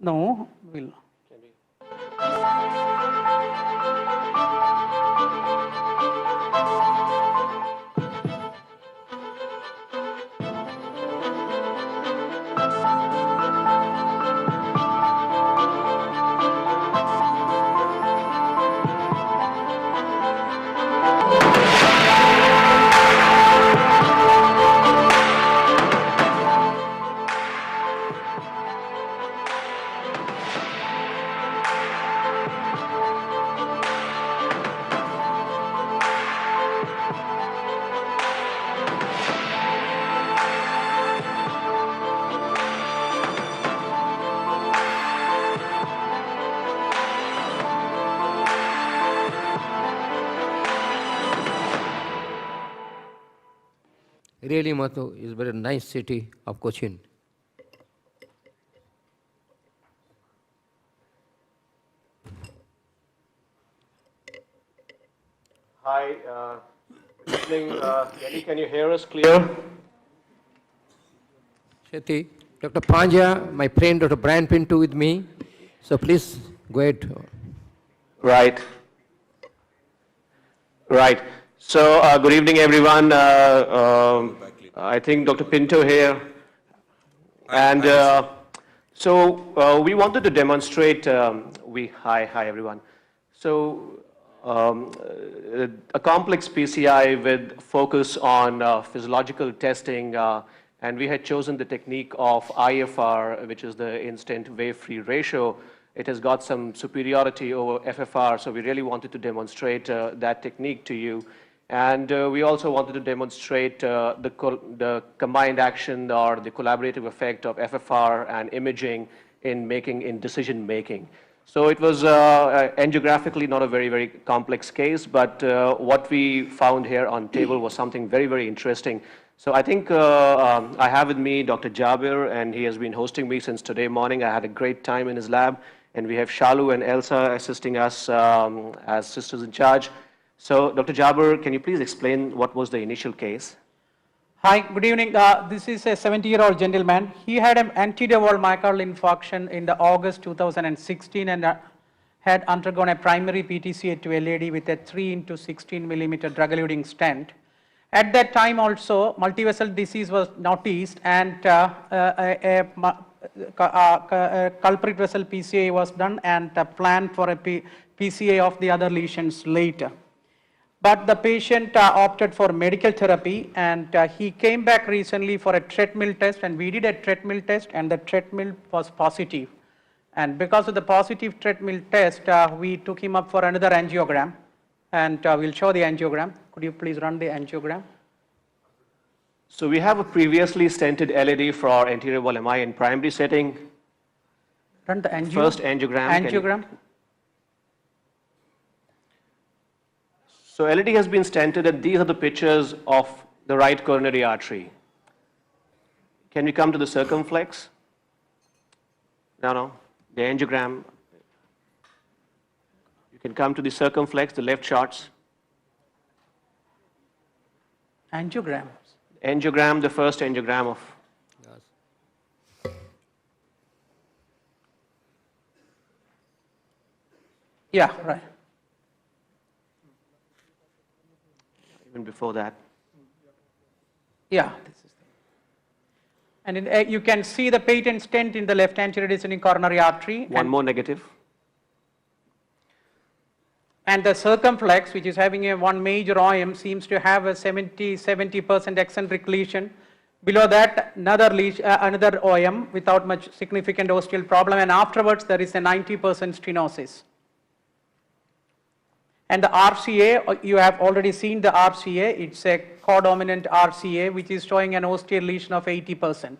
No, will. Really, Mathu is very nice city of Cochin. Hi, good evening. Kelly, can you hear us clear? Sethi, Dr. Panja, my friend Dr. Brian Pinto with me. So please go ahead. Right. Right. So, good evening, everyone. I think Dr. Pinto here. And we wanted to demonstrate, hi everyone. So, a complex PCI with focus on physiological testing, and we had chosen the technique of IFR, which is the instant wave-free ratio. It has got some superiority over FFR, so we really wanted to demonstrate that technique to you. And we also wanted to demonstrate the combined action or the collaborative effect of FFR and imaging in decision making. So it was angiographically not a very, very complex case, but what we found here on table was something very, very interesting. So I think I have with me Dr. Jabir, and he has been hosting me since today morning. I had a great time in his lab, and we have Shalu and Elsa assisting us as sisters in charge. So Dr. Jabir, can you please explain what was the initial case? Hi, good evening. This is a 70-year-old gentleman. He had an anterior myocardial infarction in the August 2016 and had undergone a primary PTCA to LAD with a 3 into 16 millimeter drug-eluting stent. At that time also, multivessel disease was noticed and a culprit vessel PCA was done and planned for a PCA of the other lesions later. But the patient opted for medical therapy, and he came back recently for a treadmill test, and we did a treadmill test, and the treadmill was positive. And because of the positive treadmill test, we took him up for another angiogram, and we'll show the angiogram. Could you please run the angiogram? So we have a previously stented LAD for anterior wall MI in primary setting. Run the First angiogram. Angiogram. So LAD has been stented, and these are the pictures of the right coronary artery. Can we come to the circumflex? No, the angiogram. You can come to the circumflex, the left shots. Angiogram. Angiogram, the first angiogram of. Yeah, right. Even before that. Yeah, this is and you can see the patent stent in the left anterior descending coronary artery. One more negative. And the circumflex, which is having a one major OM, seems to have a 70% eccentric lesion. Below that, another OM without much significant osteal problem, and afterwards there is a 90% stenosis. And the RCA, you have already seen the RCA, it's a codominant RCA which is showing an osteal lesion of 80%.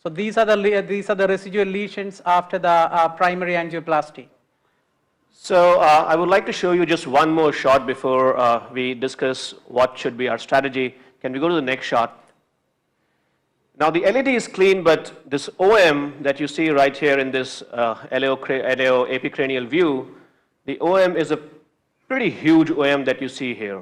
So these are the residual lesions after the primary angioplasty. So I would like to show you just one more shot before we discuss what should be our strategy. Can we go to the next shot? Now the LAD is clean, but this OM that you see right here in this LAO epicranial view, the OM is a pretty huge OM that you see here.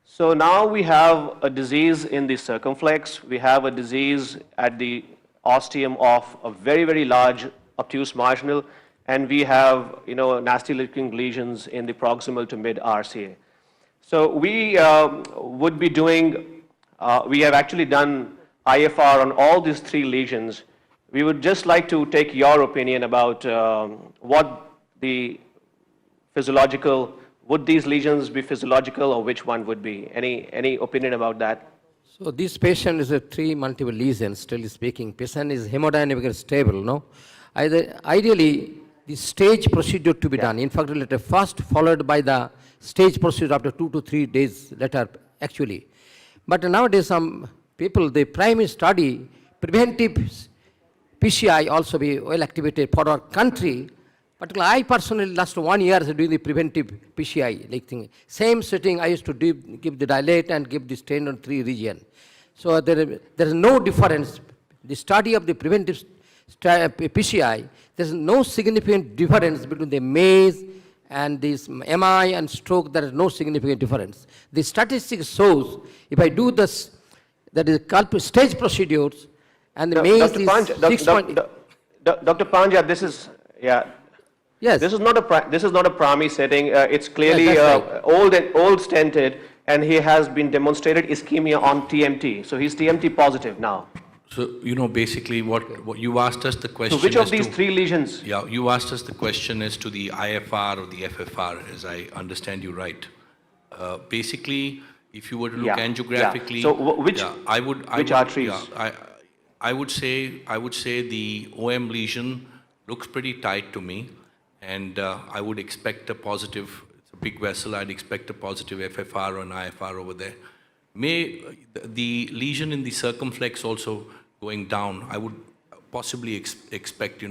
So now we have a disease in the circumflex. We have a disease at the ostium of a very, very large obtuse marginal, and we have, nasty looking lesions in the proximal to mid RCA. So we would be doing, we have actually done IFR on all these 3 lesions. We would just like to take your opinion about what the physiological, would these lesions be physiological or which one would be? Any opinion about that? So this patient is a 3 multiple lesions, still speaking. Patient is hemodynamically stable, no? Ideally, the stage procedure to be done. In fact, later first followed by the stage procedure after 2 to 3 days later, actually. But nowadays, some people, they primary study preventive PCI also be well activated for our country. Particularly, I personally last 1 year doing the preventive PCI like thing. Same setting, I used to give the dilate and give the stain on 3 region. So there is no difference. The study of the preventive PCI, there is no significant difference between the MACE and this MI and stroke. There is no significant difference. The statistics shows if I do this, that is stage procedures, and the MACE Dr. is Panja, Dr. Panja, this is, yes. This is not a PRAMI setting. It's clearly that's right. old stented, and he has been demonstrated ischemia on TMT. So he's TMT positive now. So, basically what you asked us the question. So which of as these to, 3 lesions? Yeah, you asked us the question as to the IFR or the FFR, as I understand you right. Basically, if you were to look angiographically, So which arteries? I would say the OM lesion looks pretty tight to me, and I would expect a positive. It's a big vessel. I'd expect a positive FFR or an IFR over there. The lesion in the circumflex also going down, I would possibly expect,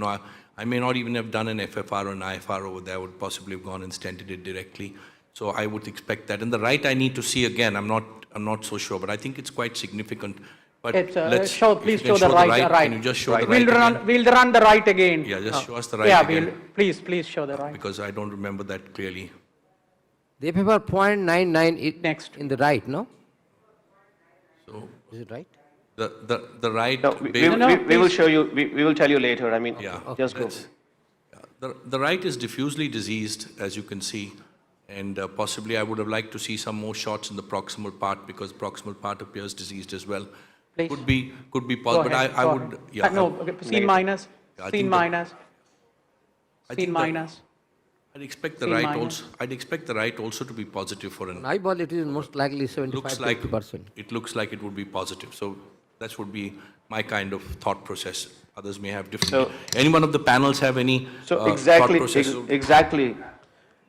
I may not even have done an FFR or an IFR over there. I would possibly have gone and stented it directly. So I would expect that. And the right I need to see again. I'm not so sure, but I think it's quite significant. But Please show the right. Can you just show the right again? We'll run the right again. Yeah, just show us the right again. Please show the right. Because I don't remember that clearly. The FFR 0.99 Next. in the right, no? So Is it right? the right. No, we will show you. We will tell you later. I mean, Yeah. just go. The right is diffusely diseased, as you can see, and possibly I would have liked to see some more shots in the proximal part, because proximal part appears diseased as well. Please. Could be possible, but I would. Yeah. No, okay, C minus, Yeah, I C think minus, I C think minus. I'd expect the C right minus. also. I'd expect the right also to be positive for an. Eyeball, it is most likely 75 Looks to like 80%. it looks like it would be positive. So that would be my kind of thought process. Others may have different. So- Any one of the panels have any So thought process? exactly.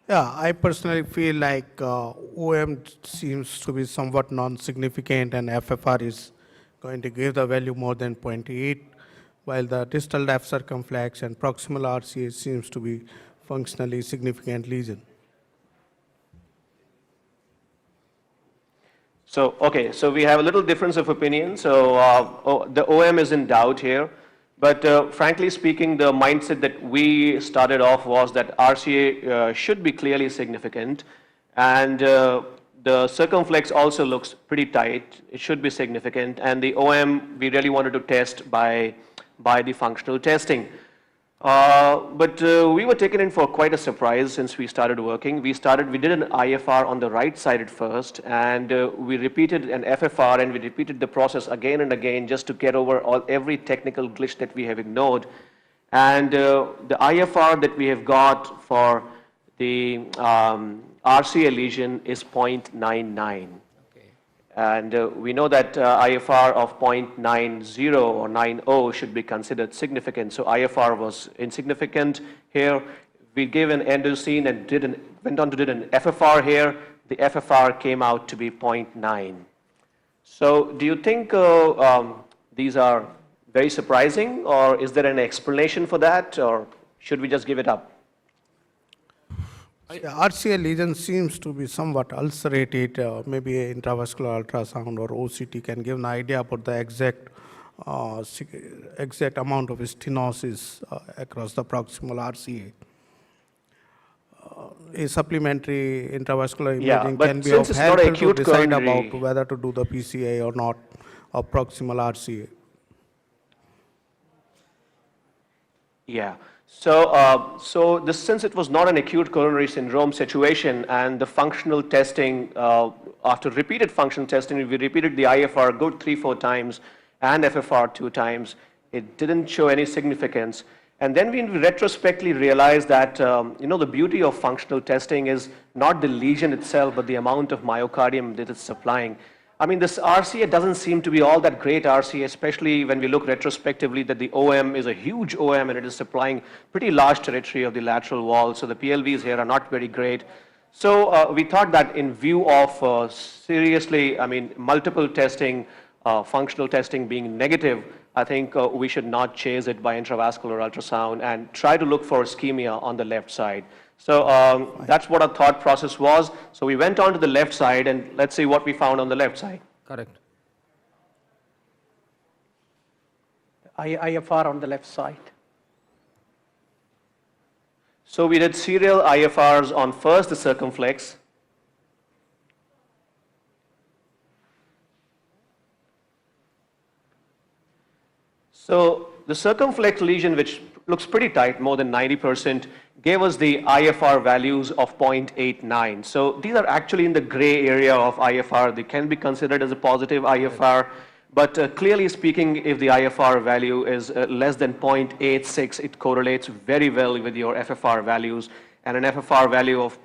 Yeah, I personally feel like OM seems to be somewhat non-significant, and FFR is going to give the value more than 0.8, while the distal left circumflex and proximal RCA seems to be functionally significant lesion. So, okay, so we have a little difference of opinion. So the OM is in doubt here. But frankly speaking, the mindset that we started off was that RCA should be clearly significant. And the circumflex also looks pretty tight. It should be significant. And the OM, we really wanted to test by the functional testing. But we were taken in for quite a surprise since we started working. We did an IFR on the right side at first, and we repeated an FFR, and we repeated the process again and again just to get over every technical glitch that we have ignored. And the IFR that we have got for the RCA lesion is 0.99. And we know that IFR of 0.90 or 90 should be considered significant. So IFR was insignificant here. We gave an endoscene and went on to do an FFR here. The FFR came out to be 0.9. So do you think these are very surprising, or is there an explanation for that, or should we just give it up? Yeah, RCA lesion seems to be somewhat ulcerated. Maybe intravascular ultrasound or OCT can give an idea about the exact amount of stenosis across the proximal RCA. A supplementary intravascular imaging but can be since of it's not help to acute decide coronary- about whether to do the PCA or not of proximal RCA. Yeah. Since it was not an acute coronary syndrome situation and the functional testing, after repeated functional testing, we repeated the IFR good 3-4 times and FFR 2 times. It didn't show any significance. And then we retrospectively realized that, the beauty of functional testing is not the lesion itself, but the amount of myocardium that it's supplying. I mean, this RCA doesn't seem to be all that great RCA, especially when we look retrospectively that the OM is a huge OM and it is supplying pretty large territory of the lateral wall. So the PLVs here are not very great. So we thought that in view of multiple testing, functional testing being negative, I think we should not chase it by intravascular ultrasound and try to look for ischemia on the left side. So that's what our thought process was. So we went on to the left side and let's see what we found on the left side. Correct. IFR on the left side. So we did serial IFRs on first the circumflex. So the circumflex lesion, which looks pretty tight, more than 90%, gave us the IFR values of 0.89. So these are actually in the gray area of IFR. They can be considered as a positive IFR, but clearly speaking, if the IFR value is less than 0.86, it correlates very well with your FFR values, and an FFR value of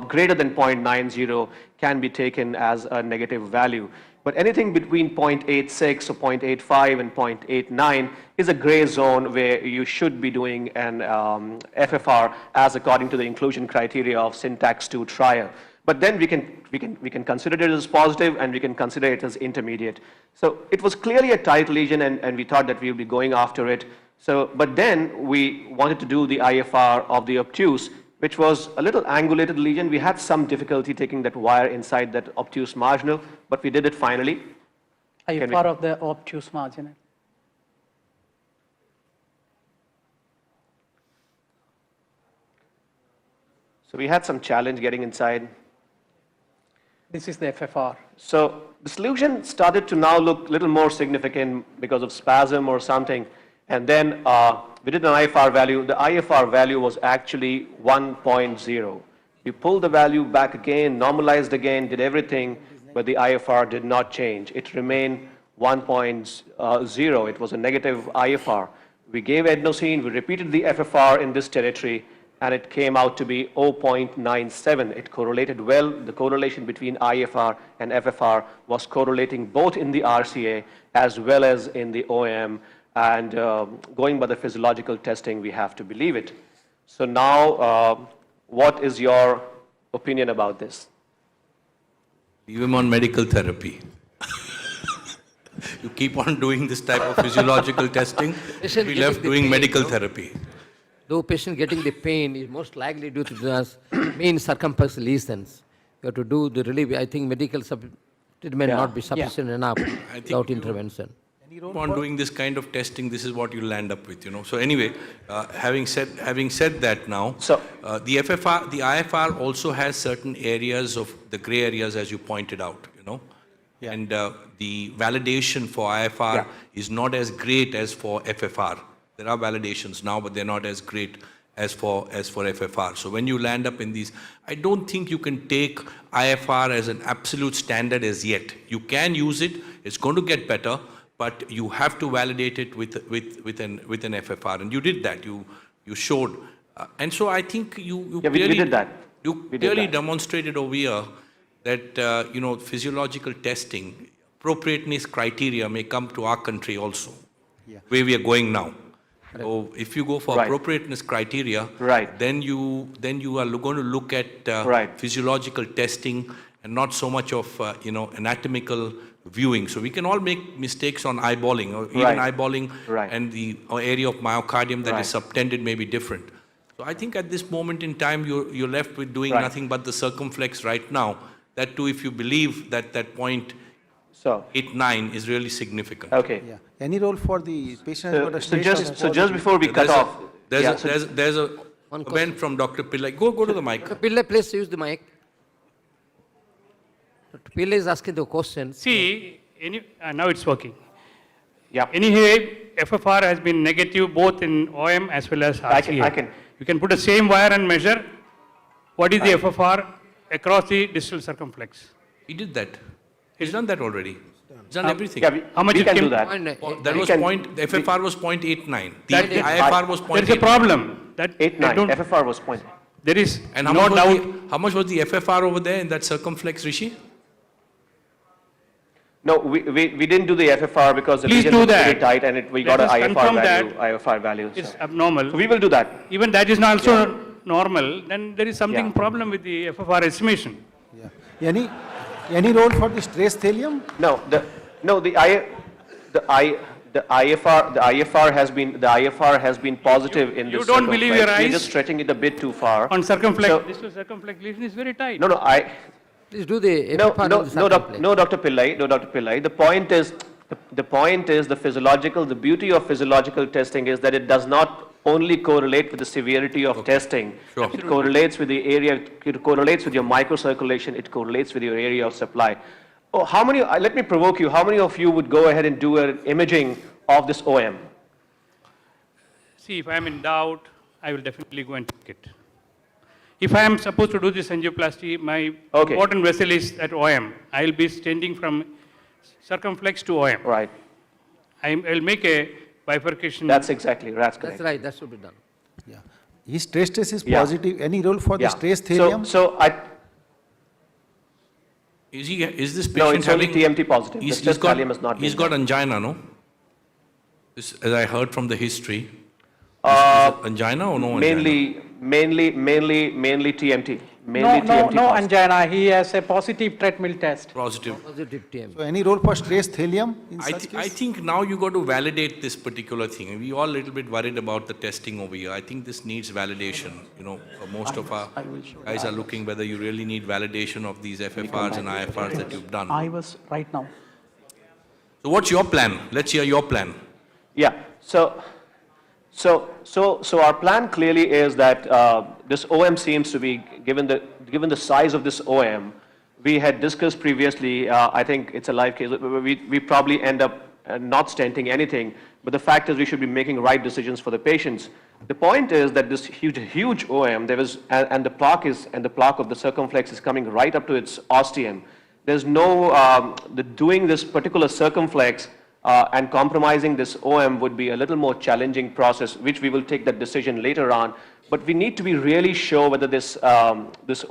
greater than 0.90 can be taken as a negative value. But anything between 0.86 or 0.85 and 0.89 is a gray zone where you should be doing an FFR as according to the inclusion criteria of Syntax 2 trial. But then we can consider it as positive and we can consider it as intermediate. So it was clearly a tight lesion and we thought that we would be going after it. So, but then we wanted to do the IFR of the obtuse, which was a little angulated lesion. We had some difficulty taking that wire inside that obtuse marginal, but we did it finally. IFR of the obtuse marginal. So we had some challenge getting inside. This is the FFR. So this lesion started to now look a little more significant because of spasm or something. And then we did an IFR value. The IFR value was actually 1.0. We pulled the value back again, normalized again, did everything, but the IFR did not change. It remained 1.0. It was a negative IFR. We gave adenosine, we repeated the FFR in this territory, and it came out to be 0.97. It correlated well. The correlation between IFR and FFR was correlating both in the RCA as well as in the OM. And going by the physiological testing, we have to believe it. So now, what is your opinion about this? Leave him on medical therapy. You keep on doing this type of physiological testing, we left doing medical therapy. Though patient getting the pain is most likely due to the main circumflex lesions. You have to do the relief. I think medical treatment not be sufficient enough without intervention. Keep on doing this kind of testing, this is what you'll end up with, So anyway, having said that now, the IFR also has certain areas of the gray areas, as you pointed out, Yeah. And the validation for IFR is not as great as for FFR. There are validations now, but they're not as great as for FFR. So when you land up in these, I don't think you can take IFR as an absolute standard as yet. You can use it, it's going to get better, but you have to validate it with an FFR, and you did that. You showed, and so I think you we did that. You clearly demonstrated over here that physiological testing, appropriateness criteria may come to our country also, where we are going now. So if you go for appropriateness criteria, then you are going to look at physiological testing and not so much of anatomical viewing. So we can all make mistakes on eyeballing, or even eyeballing, and the area of myocardium that is subtended may be different. So I think at this moment in time, you're left with doing nothing but the circumflex right now. That too, if you believe that 0.89 is really significant. Okay. Yeah. Any role for the patient? So just before we cut off, there's a comment from Dr. Pillai. Go to the mic. Dr. Pillai, please use the mic. Dr. Pillai is asking the question. See, now it's working. Yeah. Anyway, FFR has been negative both in OM as well as RCA. I can- You can put the same wire and measure what is the FFR across the distal circumflex. He did that. He's done that already. He's done everything. Yeah, How much we it can came- do that. That We was can- point, the FFR was 0.89. The That- IFR was 0.89. There is a problem. That I 8.9, don't- FFR was point. There is And how, no much was doubt. how much was the FFR over there in that circumflex, Rishi? No, we didn't do the FFR because the Please region do was very that. tight and we Let got an us IFR confirm value, that IFR value. It's So abnormal. we will do that. Even that is not also normal, then there is something Yeah. problem with the FFR estimation. Yeah. Any role for the stress thallium? No, the IFR has been positive in You this don't believe your circumflex. We're eyes? just stretching it a bit too far. On circumflex, So- distal circumflex lesion is very tight. No, Please do the no, FFR no, of the no, circumflex. no, Dr. Pillai, no, Dr. Pillai. The point is the physiological, the beauty of physiological testing is that it does not only correlate with the severity of testing. Sure. It correlates with the area, it correlates with your microcirculation, it correlates with your area of supply. Oh, how many, let me provoke you, how many of you would go ahead and do an imaging of this OM? See, if I am in doubt, I will definitely go and take it. If I am supposed to do this angioplasty, my Okay. important vessel is at OM. I will be changing from circumflex to OM. Right, I will make a bifurcation. that's exactly, that's That's correct. right, that should be done. Yeah. His stress test is Yeah. positive. Any role for the Yeah. stress So, thallium? Is this patient no, it's only having... TMT positive. The He's stress got, thallium has not he's been got done. angina, no? This, as I heard from the history. Is it angina or no angina? Mainly TMT. Mainly No, TMT no positive. angina. He has a positive treadmill test. Positive. Positive TM. So any role for stress thallium in such I case? think now you got to validate this particular thing. We all a little bit worried about the testing over here. I think this needs validation. You know, most of our guys are looking whether you really need validation of these FFRs and IFRs that you've done. I was right now. So what's your plan? Let's hear your plan. Yeah. So our plan clearly is that this OM seems to be, given the size of this OM, we had discussed previously, I think it's a live case, we probably end up not stenting anything, but the fact is we should be making right decisions for the patients. The point is that this huge OM, and the plaque of the circumflex is coming right up to its ostium. There's no, doing this particular circumflex and compromising this OM would be a little more challenging process, which we will take that decision later on. But we need to be really sure whether this OM, the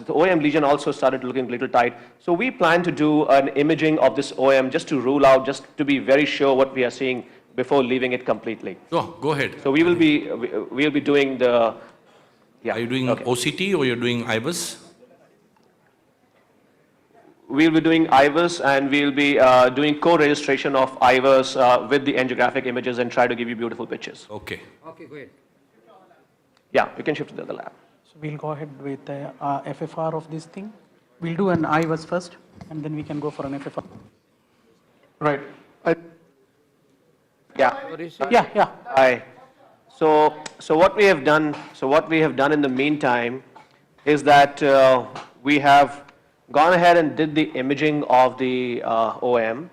OM lesion also started looking a little tight. So we plan to do an imaging of this OM just to rule out, just to be very sure what we are seeing before leaving it completely. Go ahead. So we'll be doing the, yeah. Are you doing okay. OCT or you're doing IVUS? We'll be doing IVUS and we'll be doing co-registration of IVUS with the angiographic images and try to give you beautiful pictures. Okay. Okay, great. Yeah, you can shift to the other lab. So we'll go ahead with the FFR of this thing. We'll do an IVUS first, and then we can go for an FFR. Right. Yeah. Yeah. Hi. So what we have done in the meantime is that we have gone ahead and did the imaging of the OM,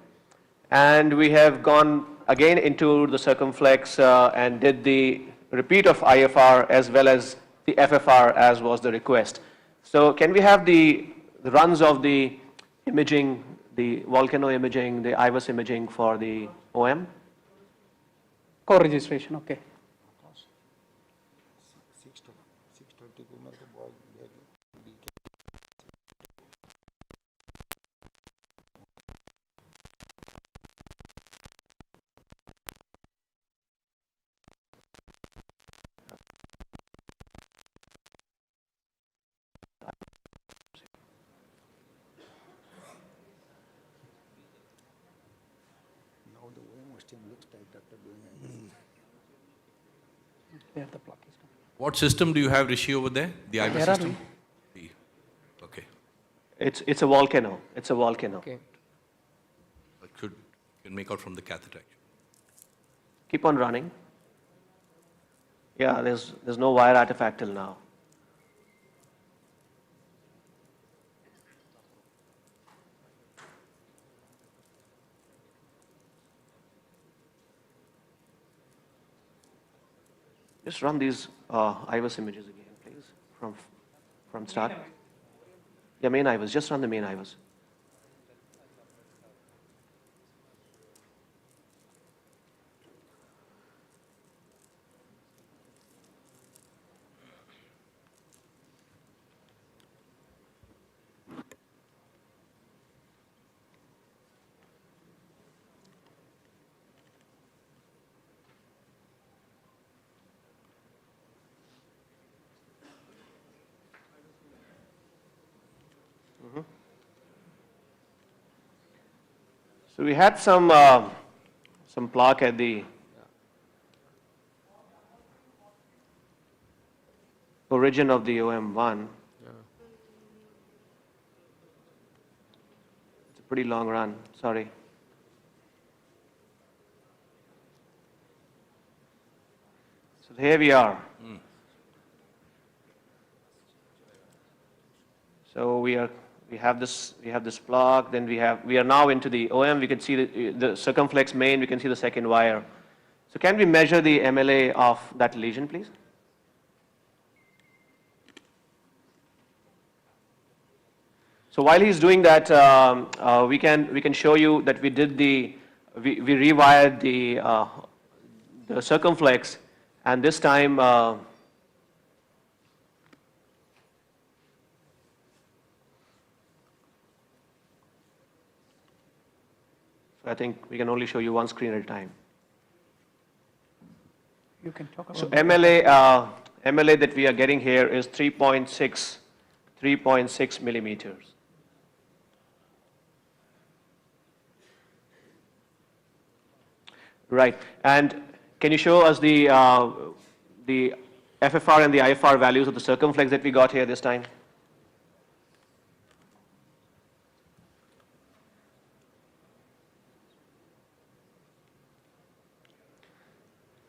and we have gone again into the circumflex and did the repeat of IFR as well as the FFR as was the request. So can we have the runs of the imaging, the volcano imaging, the IVUS imaging for the OM? Co-registration, okay. There the plaque is coming. What system do you have, Rishi, over there? The IVUS There are system? Okay. It's a volcano. It's a volcano. Okay. That should, you can make out from the catheter. Keep on running. Yeah, there's no wire artifact till now. Just run these IVUS images again, please, from start. Yeah, main IVUS. Just run the main IVUS. So we had some plaque at the origin of the OM1. It's a pretty long run, sorry. So here we are. So we have this plaque, then we are now into the OM. We can see the circumflex main, we can see the second wire. So can we measure the MLA of that lesion, please? So while he's doing that, we can show you that we rewired the circumflex, and this time I think we can only show you one screen at a time. You can talk about So MLA that we are getting here is 3.6 millimeters. Right. And can you show us the FFR and the IFR values of the circumflex that we got here this time?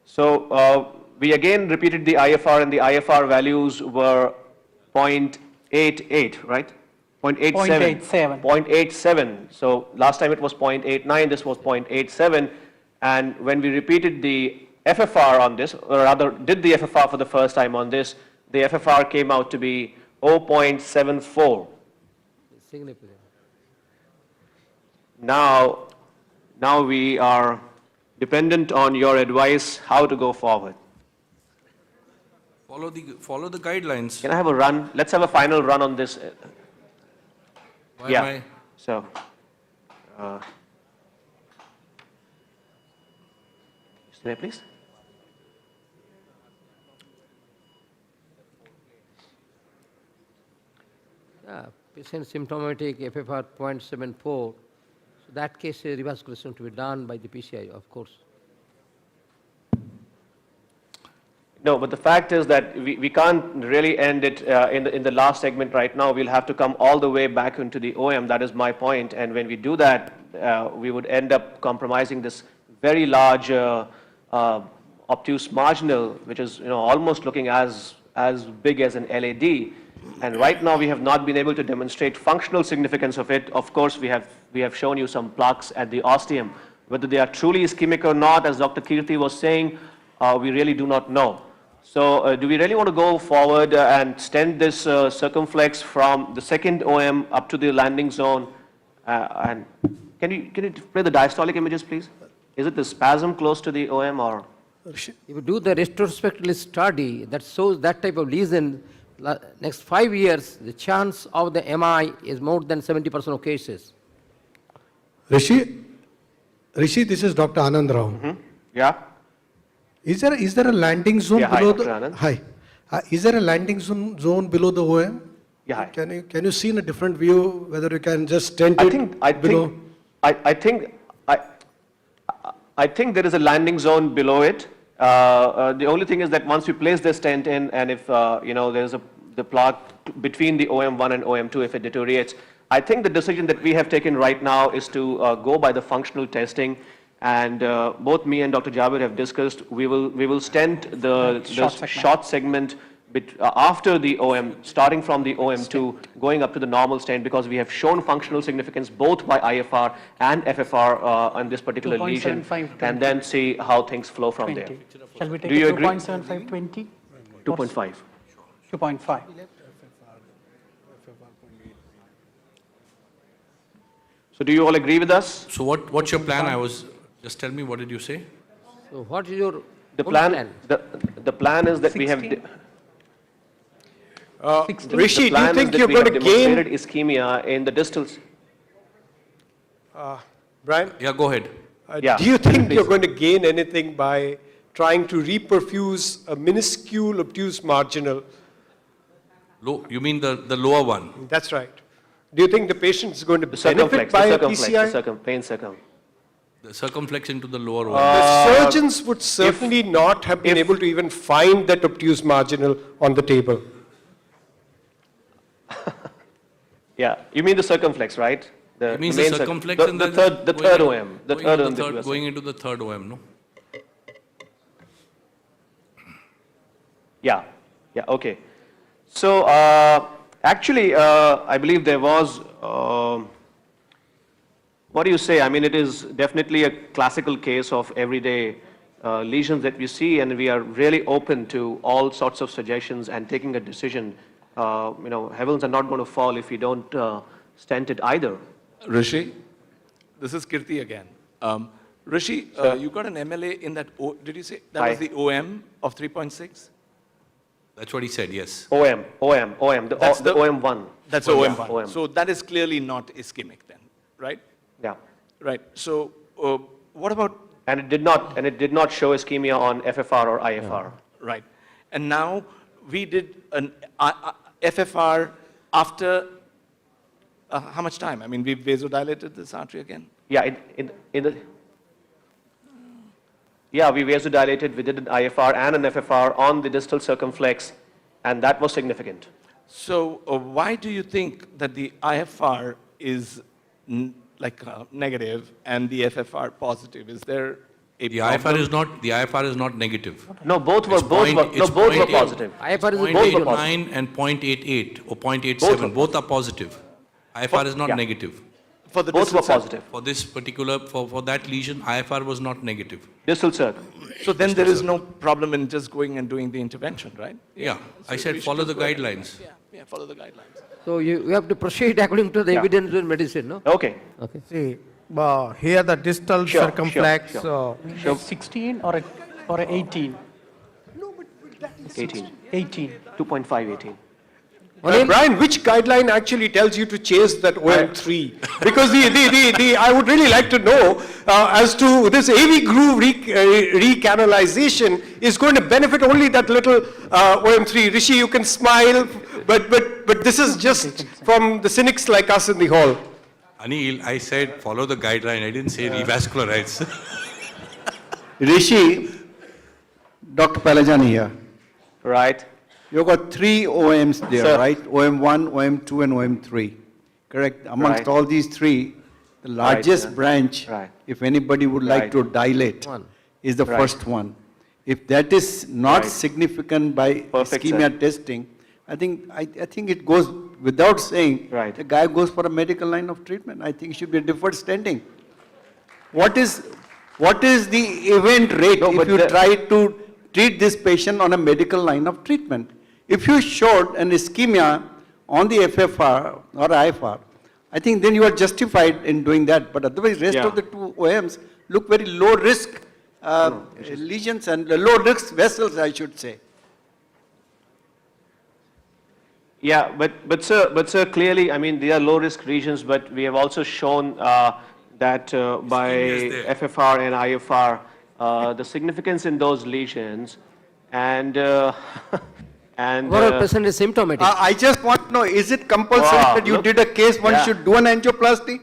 So we again repeated the IFR, and the IFR values were 0.88, right? 0.87. 0.87. 0.87. So last time it was 0.89, this was 0.87. And when we repeated the FFR on this, or rather did the FFR for the first time on this, the FFR came out to be 0.74. Significant. Now we are dependent on your advice how to go forward. Follow the guidelines. Can I have a run? Let's have a final run on this. Why Yeah. am So, stay there, please. Yeah, patient symptomatic FFR 0.74. So that case, a revascularization to be done by the PCI, of course. No, but the fact is that we can't really end it in the last segment right now. We'll have to come all the way back into the OM. That is my point. And when we do that, we would end up compromising this very large obtuse marginal, which is almost looking as big as an LAD. And right now we have not been able to demonstrate functional significance of it. Of course, we have shown you some plaques at the ostium. Whether they are truly ischemic or not, as Dr. Kirti was saying, we really do not know. So do we really want to go forward and stent this circumflex from the second OM up to the landing zone? And can you play the diastolic images, please? Is it the spasm close to the OM or? If you do the retrospectively study that shows that type of lesion, next 5 years, the chance of the MI is more than 70% of cases. Rishi, this is Dr. Anand Rao. Mm-hmm. Yeah. Is there a landing zone Yeah, hi, below Dr. the? Anand. Hi. Is there a landing zone below the OM? Yeah, hi. Can you see in a different view whether you can just stent it below? I think there is a landing zone below it. The only thing is that once we place the stent in, and if there's the plaque between the OM1 and OM2, if it deteriorates, I think the decision that we have taken right now is to go by the functional testing. And both me and Dr. Javed have discussed, we will stent the short segment after the OM, starting from the OM2, going up to the normal stent, because we have shown functional significance both by IFR and FFR on this particular lesion, 2.75, and then see how things flow from there. 20. Shall we take Do you it agree? 2.75, 20? 2.5. 2.5. So do you all agree with us? So what's your plan? Just tell me, what did you say? So what is your The own plan, the plan is that we have. 16? Rishi, The do you plan think is you're that we going have to gain, demonstrated ischemia in the distals. Brian? Yeah, go ahead. Yeah, Do you think please. you're going to gain anything by trying to reperfuse a minuscule obtuse marginal? You mean the lower one? That's right. Do you think the patient is going to The benefit circumflex, by the a circumflex, the PCI? plain circum. The circumflex into the lower one. The surgeons would certainly not have been if- able to even find that obtuse marginal on the table. Yeah, you mean the circumflex, right? It means main the circ- circumflex and the then third OM, the third OM that you are saying. going into the third OM, no? Yeah, yeah, okay. So, actually, I believe there was, what do you say? I mean, it is definitely a classical case of everyday lesions that we see, and we are really open to all sorts of suggestions and taking a decision. Heavens are not going to fall if we don't stent it either. Rishi, this is Kirti again. Rishi, you got an MLA in that, did you say that Hi. was the OM of 3.6? That's what he said, yes. OM, That's the the- OM1. That's OM. OM1. OM. So that is clearly not ischemic then, right? Yeah. Right. So what about, And it did not show ischemia on FFR or IFR. right. And now we did an FFR after how much time? I mean, we vasodilated this artery again? Yeah, we vasodilated, we did an IFR and an FFR on the distal circumflex, and that was significant. So why do you think that the IFR is negative and the FFR positive? Is there a The problem? IFR is not negative. No, both were It's both were 0.8. positive. IFR is a Both were 0.89 and 0.88 or Both 0.87, were both are positive. IFR is not Yeah. negative. For the Both were distal cell. positive. For this particular, for that lesion, IFR was not negative. Distal circ. So then there is no problem in just going and doing the intervention, right? Yeah, I So said we should follow just the go ahead. guidelines. Yeah, follow the guidelines. So you have to proceed according to the Yeah. evidence-based medicine, no? Okay. Okay. See, here the distal Sure, circumflex, sure, 16 or 18? 18. 18. 2.5, 18. Brian, which guideline actually tells you to chase that OM3? Because I would really like to know as to this AV groove recanalization is going to benefit only that little OM3. Rishi, you can smile, but this is just from the cynics like us in the hall. Anil, I said follow the guideline, I didn't say revascularize. Rishi, Dr. Palajani here. Right. You've got 3 OMs there, Sir. right? OM1, OM2, and OM3. Correct? Amongst Right. all these 3, the largest yeah. branch, Right. if anybody would like Right. to dilate, One. is the Right. first one. If that is not Right. significant by Perfect, ischemia sir. testing, I think it goes without saying, Right. the guy goes for a medical line of treatment. I think it should be deferred stenting. What is the event rate No, if but you the- try to treat this patient on a medical line of treatment? If you showed an ischemia on the FFR or IFR, I think then you are justified in doing that. But otherwise, rest Yeah. of the 2 OMs look very low risk lesions and low risk vessels, I should say. Yeah, but sir, clearly, I mean, they are low-risk regions, but we have also shown that by Ischemia is there. FFR and IFR, the significance in those lesions, and Overall patient is symptomatic. I just want to know, is it compulsory Wow, that you look. did a case, one Yeah. should do an angioplasty?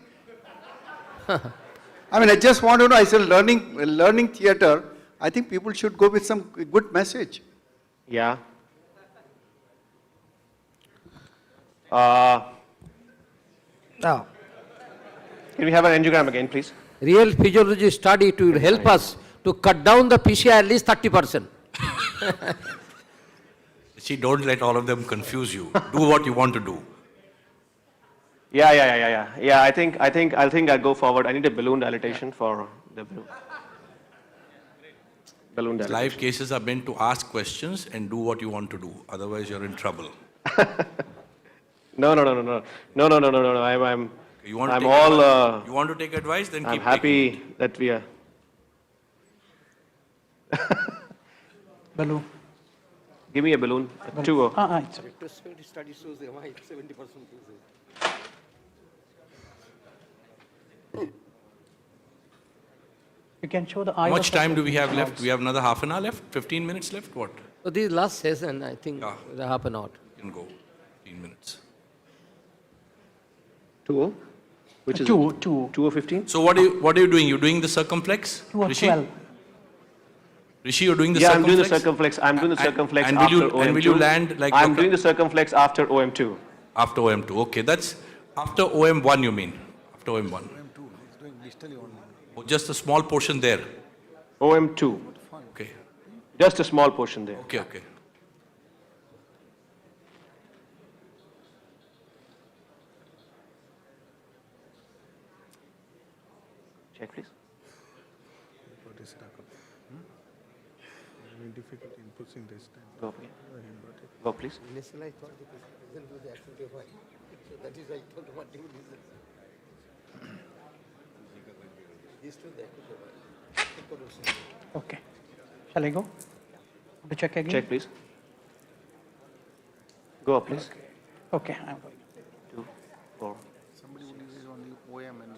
I mean, I just want to know, I said learning theater, I think people should go with some good message. yeah. Now, Can we have an angiogram again, please? Real physiology study to help us to cut down the PCI at least 30%. See, don't let all of them confuse you. Do what you want to do. Yeah, I think I'll go forward. I need a balloon dilatation for the balloon dilatation. Live cases are meant to ask questions and do what you want to do. Otherwise, you're in trouble. No. I'm You want to I'm take all. advice? You want to take advice? Then I'm keep taking it. happy that we are. Balloon. Give me a balloon. Two. It's okay. Retrospective study shows the 70% cases. You can show the How eye. much time do we have left? We have another half an hour left? 15 minutes left? What? So this last session, I think, Yeah. half an hour. You can go. 15 minutes. 2. Which is 2. 2 or 15? So what are you doing? You're doing the circumflex? 2 or Rishi? 12. Rishi, you're doing the Yeah, I'm circumflex? doing the circumflex. I'm doing the circumflex and after will you, OM2. and will you land like I'm Dr. doing the circumflex after OM2. After OM2. Okay, that's after OM1 you mean? After OM1. OM2, he's doing distally only. Oh, just a small portion there. OM2. Okay. Just a small portion there. Okay, okay. Check, please. What is stuck up? Very difficult in pushing this time. Go, please. Go, please. Initially, I thought the patient doesn't do the activity of eye. So that is why I told multiple reasons. These two, the activity of eye. Okay. Shall I go? To check again? Check, please. Go up, please. Okay, I'm going. 2, 4. Somebody who uses only OM and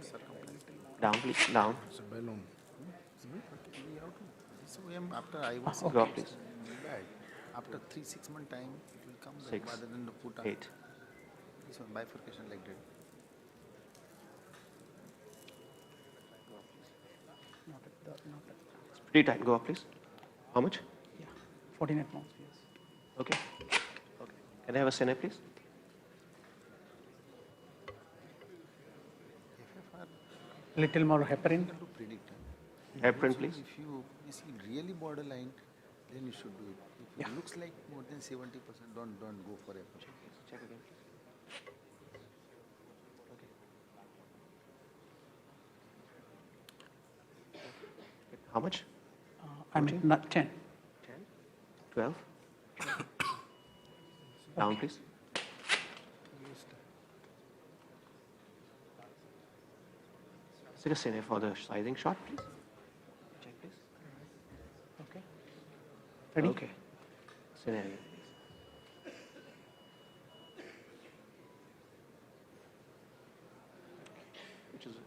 circumference. Down, please. Down. It's a balloon. We have to, this OM after I was Go up, please. bad. After 3-6 month time, it will come back 6, rather than the put on 8. this one bifurcation like that. It's pretty tight. Go up, please. How much? Yeah, 49 months, yes. Okay. Okay. Can I have a cine, please? Little more heparin. To predict. Heparin, please. If you see really borderline, then you should do it. If it looks like more than 70%, don't go for it. Check again, please. Okay. How much? I'm at not 10. 10? 12? Down, please. Take a cine for the sizing shot, please. Check, please. Okay. Ready? Okay. Cine again, please.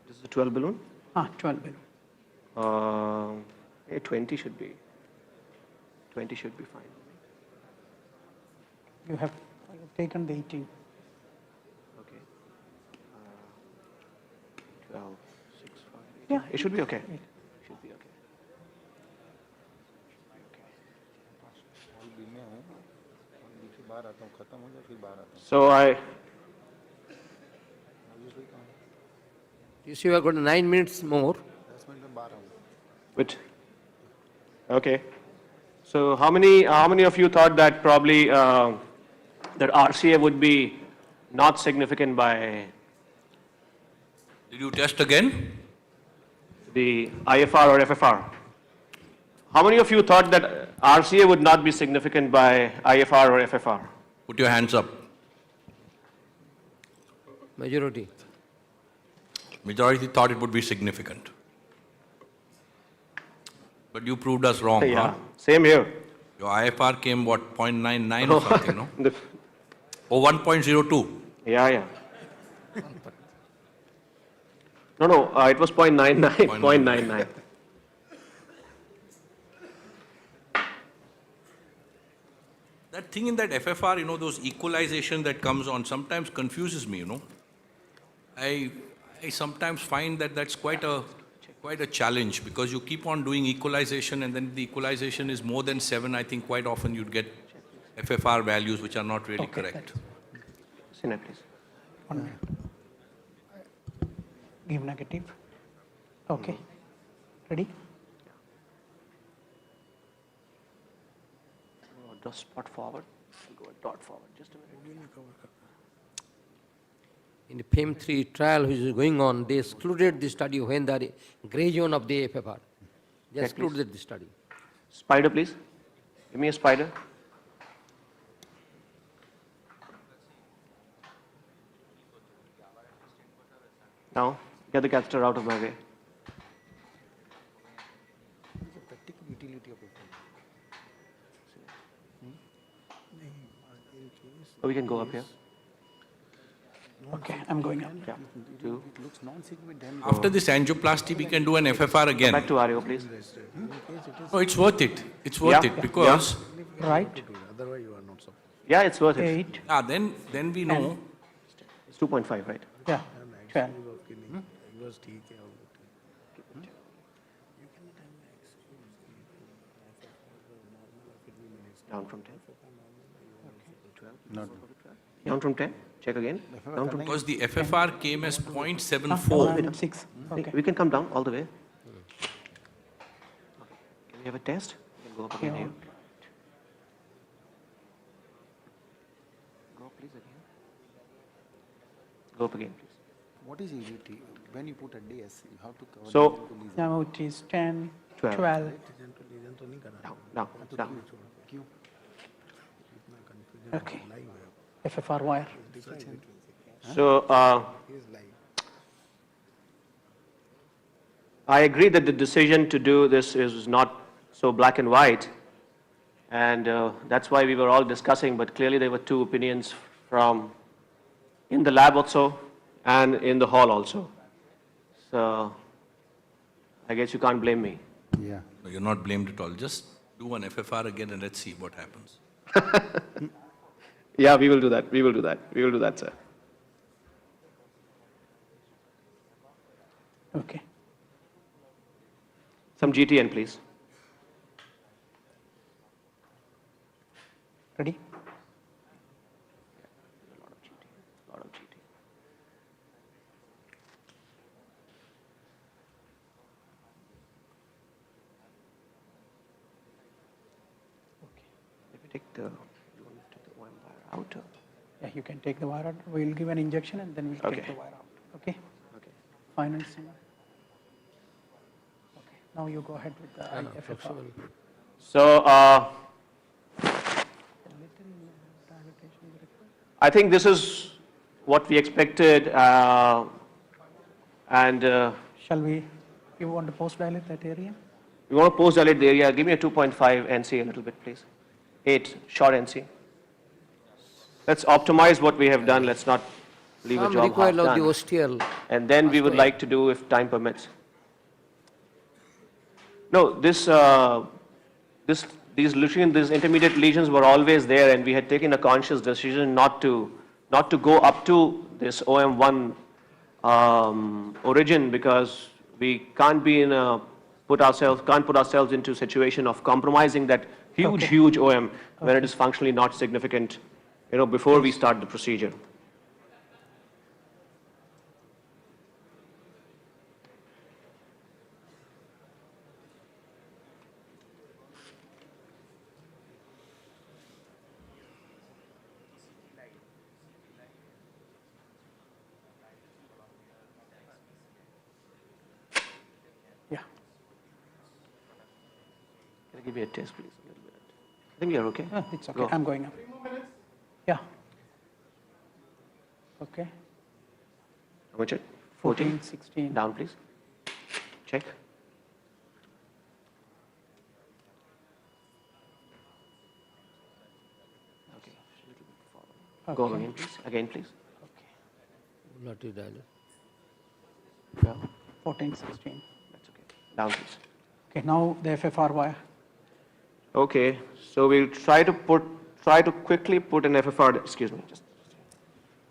This is the 12 balloon? 12 balloon. 20 should be. 20 should be fine. You have taken the 18. Okay. 12, 6, 5. Yeah. It should be okay. Should be okay. Hall B में हूँ hall B से बाहर आता हूँ खत्म हो जाए फिर बाहर आता हूँ So I. You see, we have got 9 minutes more. 10 minute में बाहर आऊँ Which? Okay. So how many of you thought that probably that RCA would be not significant by Did you test again? the IFR or FFR? How many of you thought that RCA would not be significant by IFR or FFR? Put your hands up. Majority. Majority thought it would be significant. But you proved us wrong, Yeah, huh? same here. Your IFR came, what, 0.99 or something, no? The- Oh, 1.02. Yeah. No, it was 0.99, 0.99. That thing in that FFR, those equalization that comes on sometimes confuses me, I sometimes find that that's quite a challenge because you keep on doing equalization and then the equalization is more than 7. I think quite often you'd get FFR values which are not really Okay, correct. Cine, please. 1 minute. Give negative. Okay. Ready? a spot forward. I'll go a dot forward. Just a minute. In the PIM3 trial which is going on, they excluded the study when the gray zone of the FFR. They Check, please. excluded the study. Spider, please. Give me a spider. Now, get the catheter out of my way. Practical utility of it. Oh, we can go up here. Okay, I'm going up. Yeah. Two. It looks non-significant, then After this angioplasty, we can do an FFR again. Back to RO, please. Oh, it's worth it. It's worth Yeah. it because Right, otherwise you are not supposed. Yeah, it's worth it. 8, then we know. It's 2.5, right? yeah, 12. Was ठीक है Down from 10. 12. Down from 10. Check again. Down from 10. Because the FFR came as 0.74. 6, okay. We can come down all the way. Can we have a test? We can go up again here. Go up, please, again. Go up again, please. What is EVT? When you put a DS, you have to cover So- the lesion to Now it is 10, 12. 12. Down, down. Okay. FFR wire. So, I agree that the decision to do this is not so black and white, and that's why we were all discussing, but clearly there were two opinions from in the lab also and in the hall also. So, I guess you can't blame me. Yeah. No, you're not blamed at all. Just do an FFR again and let's see what happens. Yeah, we will do that. We will do that. We will do that, sir. Okay. Some GTN, please. Ready? A lot of GTN. If we take the, you want to take the one wire out? Or? Yeah, you can take the wire out. We'll give an injection and then we'll take Okay. the wire out. Okay? Okay. Fine and simple. Okay, now you go ahead with the FFR. So, I think this is what we expected, and Shall we, you want to post dilate that area? we want to post dilate the area. Give me a 2.5 NC a little bit, please. 8 short NC. Let's optimize what we have done. Let's not leave a Some job half recoil of the done. ostial. And then we would like to do if time permits. No, these intermediate lesions were always there, and we had taken a conscious decision not to go up to this OM1 origin, because we can't put ourselves into a situation of compromising that huge OM when it is functionally not significant, before we start the procedure. Yeah. Can you give me a test, please? A little bit. I think we are okay. It's okay, Go. I'm going up. Yeah. Okay, How much? 14, 16. Down, please. Check. Okay. A little bit forward. Go Okay. again, please. Again, please. Not to dilate. Yeah. 14, 16. That's okay. Down, please. Okay, now the FFR wire. Okay. So we'll try to quickly put an FFR. Excuse me. Just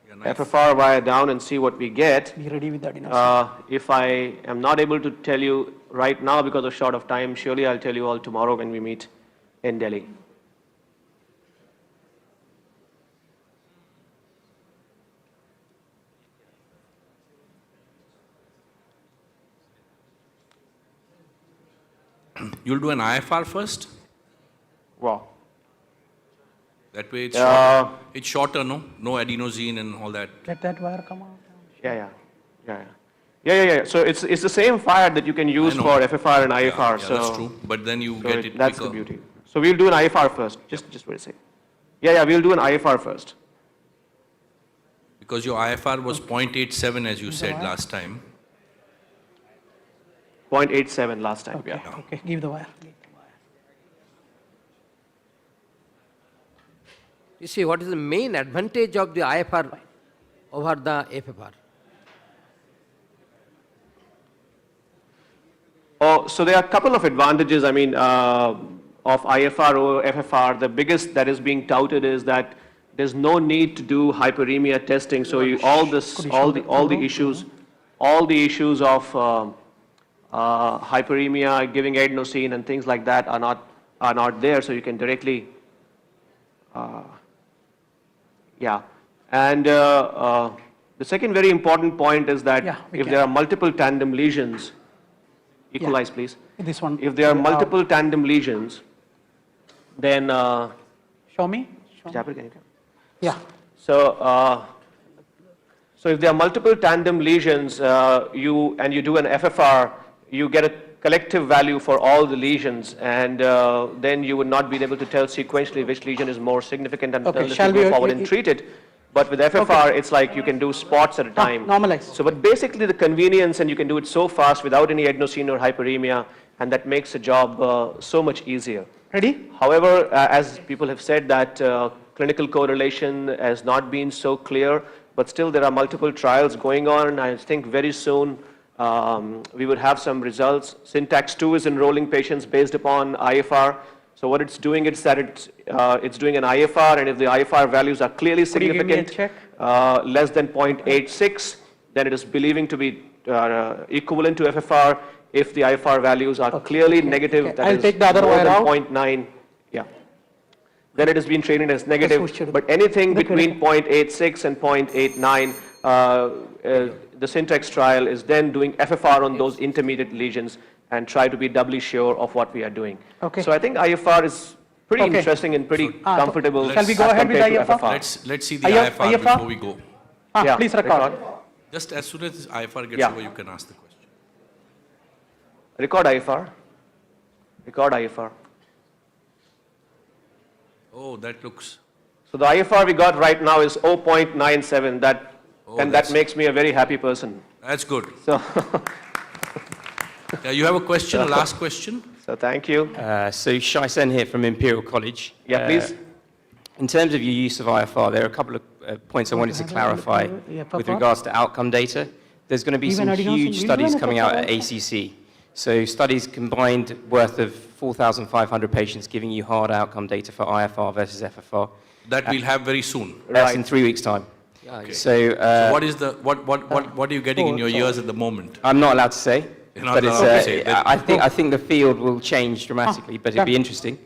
Yeah, nice. FFR wire down and see what we get. Be ready with that enough. If I am not able to tell you right now because of short of time, surely I'll tell you all tomorrow when we meet in Delhi. You'll do an IFR first? Wow. That way Uh, it's shorter, no? No adenosine and all that. Let that wire come out. Yeah. So it's the same fire that you can use I know. for FFR and IFR. Yeah, so that's true. But then you so get it that's the quicker. beauty. So we'll do an IFR first. Just wait a second. Yeah, we'll do an IFR first. Because your IFR was 0.87, as you said last time. 0.87 last time. Okay, Yeah. okay, give the wire. You see, what is the main advantage of the IFR over the FFR? Oh, so there are a couple of advantages, I mean, of IFR over FFR. The biggest that is being touted is that there's no need to do hyperemia testing. So all the issues of hyperemia, giving adenosine and things like that are not there. So you can directly, And the second very important point is that if there are multiple tandem lesions, equalize please. This one. If there are multiple tandem lesions, then Show me. Japir, can you come? Yeah. So if there are multiple tandem lesions, you do an FFR, you get a collective value for all the lesions, and then you would not be able to tell sequentially which lesion is more significant until you go forward and treat it. But with FFR, it's like you can do spots at a time. Normalize. So, but basically the convenience, and you can do it so fast without any adenosine or hyperemia, and that makes the job so much easier. Ready? However, as people have said that clinical correlation has not been so clear, but still there are multiple trials going on, and I think very soon we would have some results. Syntax 2 is enrolling patients based upon IFR. So what it's doing is that it's doing an IFR, and if the IFR values are clearly significant, less than 0.86, then it is believing to be equivalent to FFR. If the IFR values are clearly negative, that I'll is take the other more wire than out. 0.9, then it has been treated as negative. But anything between 0.86 and 0.89, the Syntax trial is then doing FFR on those intermediate lesions and try to be doubly sure of what we are doing. Okay. So I think IFR is pretty interesting and pretty comfortable. Shall we go as ahead with compared to IFR? Let's see the IFR before we go. Please record. Just as soon as IFR gets over, you can ask the question. Record IFR. Record IFR. Oh, that looks... So the IFR we got right now is 0.97. That makes me a very happy person. That's good. So, you have a question, a last question? so thank you. So Shai Sen here from Imperial College. Yeah, please. In terms of your use of IFR, there are a couple of points I wanted to clarify with regards to outcome data. There's going to be some huge studies coming out at ACC. So studies combined worth of 4,500 patients giving you hard outcome data for IFR versus FFR. That we'll have very soon. That's in 3 weeks' time. Okay. So what is the what are you getting in your ears at the moment? I'm not allowed to say. You're not But allowed to say that. I think the field will change dramatically, but it'd be interesting.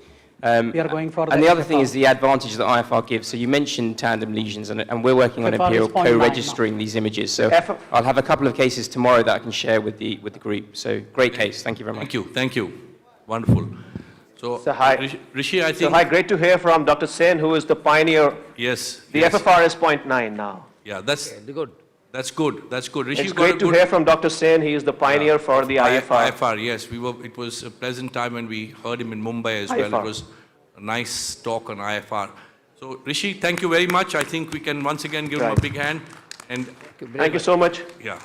We are going for And the other thing FFR. is the advantage that IFR gives. So you mentioned tandem lesions, and we're working on FFR is Imperial 0.9 co-registering these images. So I'll have a couple of cases tomorrow that I can share with the group. So great case. Thank you very much. Thank you. Wonderful. So, hi. Rishi, I think... So hi, great to hear from Dr. Sen, who is the pioneer. Yes. The yes. FFR is 0.9 now. Yeah, that's Good. That's good. That's good. Rishi's It's got a great to good... hear from Dr. Sen. He is the pioneer for the IFR. IFR, yes. It was a pleasant time when we heard him in Mumbai as well. IFR. It was a nice talk on IFR. So, Rishi, thank you very much. I think we can once again give him a big hand. And Thank you so much. yeah.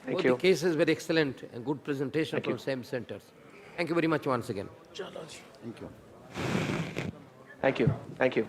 Thank Both you. the cases very excellent and good presentation from same centers. Thank you very much once again. Thank you. Thank you. Thank you.